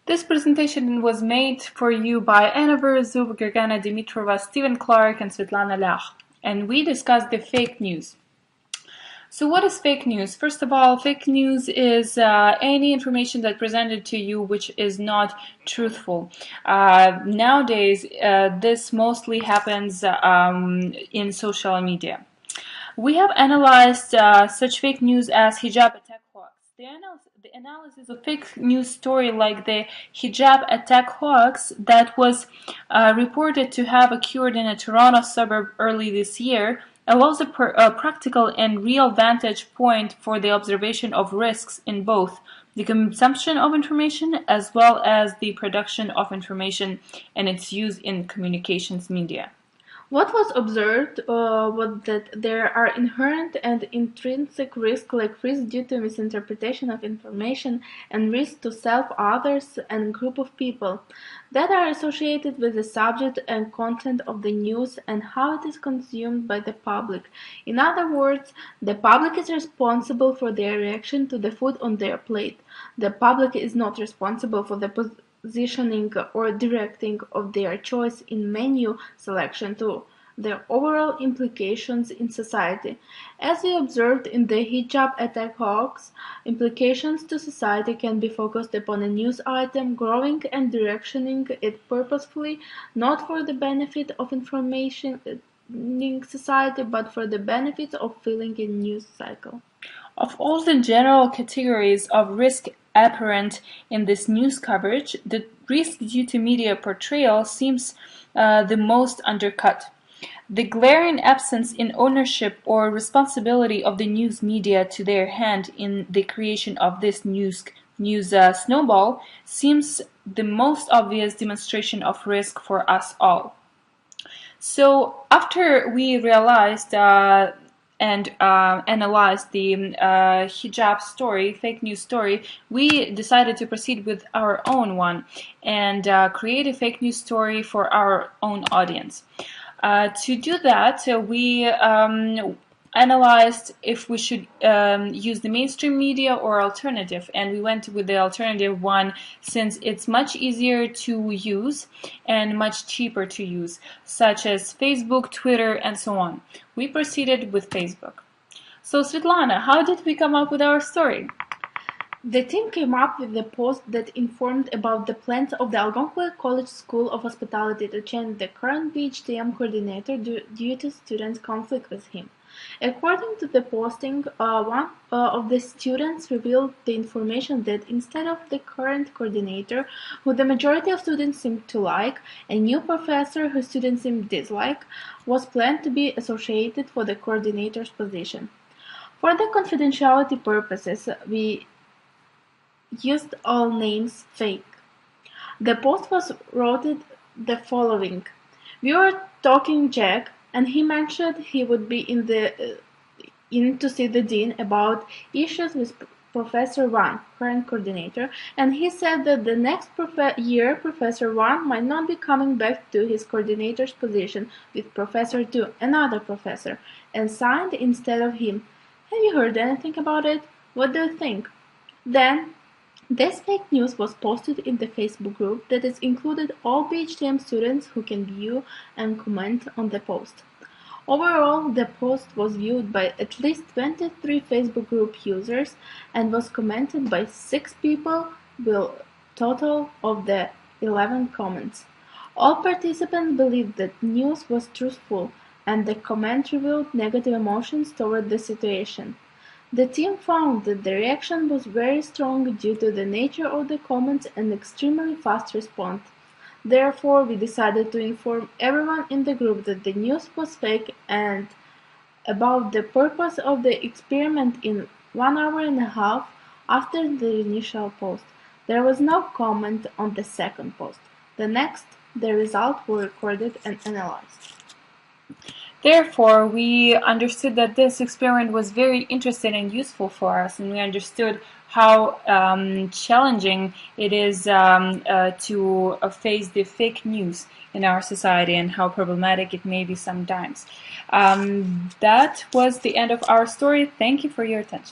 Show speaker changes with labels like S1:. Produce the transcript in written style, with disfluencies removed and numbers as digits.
S1: This presentation was made for you by Anna Berzub, Gergana Dimitrova, Stephen Clark, and Svetlana Lach, and we discussed the fake news. So what is fake news? First of all, fake news is any information that presented to you which is not truthful. Nowadays, this mostly happens in social media. We have analyzed such fake news as hijab attack hoax. The analysis of fake news story like the hijab attack hoax that was reported to have occurred in a Toronto suburb early this year allows a practical and real vantage point for the observation of risks in both the consumption of information as well as the production of information and its use in communications media.
S2: What was observed was that there are inherent and intrinsic risks, like risk due to misinterpretation of information and risk to self, others, and group of people, that are associated with the subject and content of the news and how it is consumed by the public. In other words, the public is responsible for their reaction to the food on their plate. The public is not responsible for the positioning or directing of their choice in menu selection to their overall implications in society. As we observed in the hijab attack hoax, implications to society can be focused upon a news item, growing and directioning it purposefully, not for the benefit of information society, but for the benefit of filling a news cycle.
S1: Of all the general categories of risk apparent in this news coverage, the risk due to media portrayal seems the most undercut. The glaring absence in ownership or responsibility of the news media to their hand in the creation of this news snowball seems the most obvious demonstration of risk for us all. So after we realized and analyzed the hijab story, fake news story, we decided to proceed with our own one and create a fake news story for our own audience. To do that, we analyzed if we should use the mainstream media or alternative, and we went with the alternative one since it's much easier to use and much cheaper to use, such as Facebook, Twitter, and so on. We proceeded with Facebook. So Svetlana, how did we come up with our story?
S2: The team came up with a post that informed about the plans of the Algonquin College School of Hospitality to change the current BHTM coordinator due to students' conflict with him. According to the posting, one of the students revealed the information that instead of the current coordinator, who the majority of students seemed to like, a new professor who students seemed to dislike, was planned to be associated for the coordinator's position. For the confidentiality purposes, we used all names fake. The post was wrote the following: "We were talking Jack, and he mentioned he would be in to see the dean about issues with Professor One, current coordinator, and he said that the next year Professor One might not be coming back to his coordinator's position with Professor Two, another professor, and signed instead of him. Have you heard anything about it? What do you think?" Then this fake news was posted in the Facebook group that has included all BHTM students who can view and comment on the post. Overall, the post was viewed by at least 23 Facebook group users and was commented by 6 people with a total of the 11 comments. All participants believed that news was truthful, and the comment revealed negative emotions toward the situation. The team found that the reaction was very strong due to the nature of the comments and extremely fast response. Therefore, we decided to inform everyone in the group that the news was fake and about the purpose of the experiment in 1 hour and a half after the initial post. There was no comment on the second post. The results were recorded and analyzed.
S1: Therefore, we understood that this experiment was very interesting and useful for us, and we understood how challenging it is to face the fake news in our society and how problematic it may be sometimes. That was the end of our story. Thank you for your attention.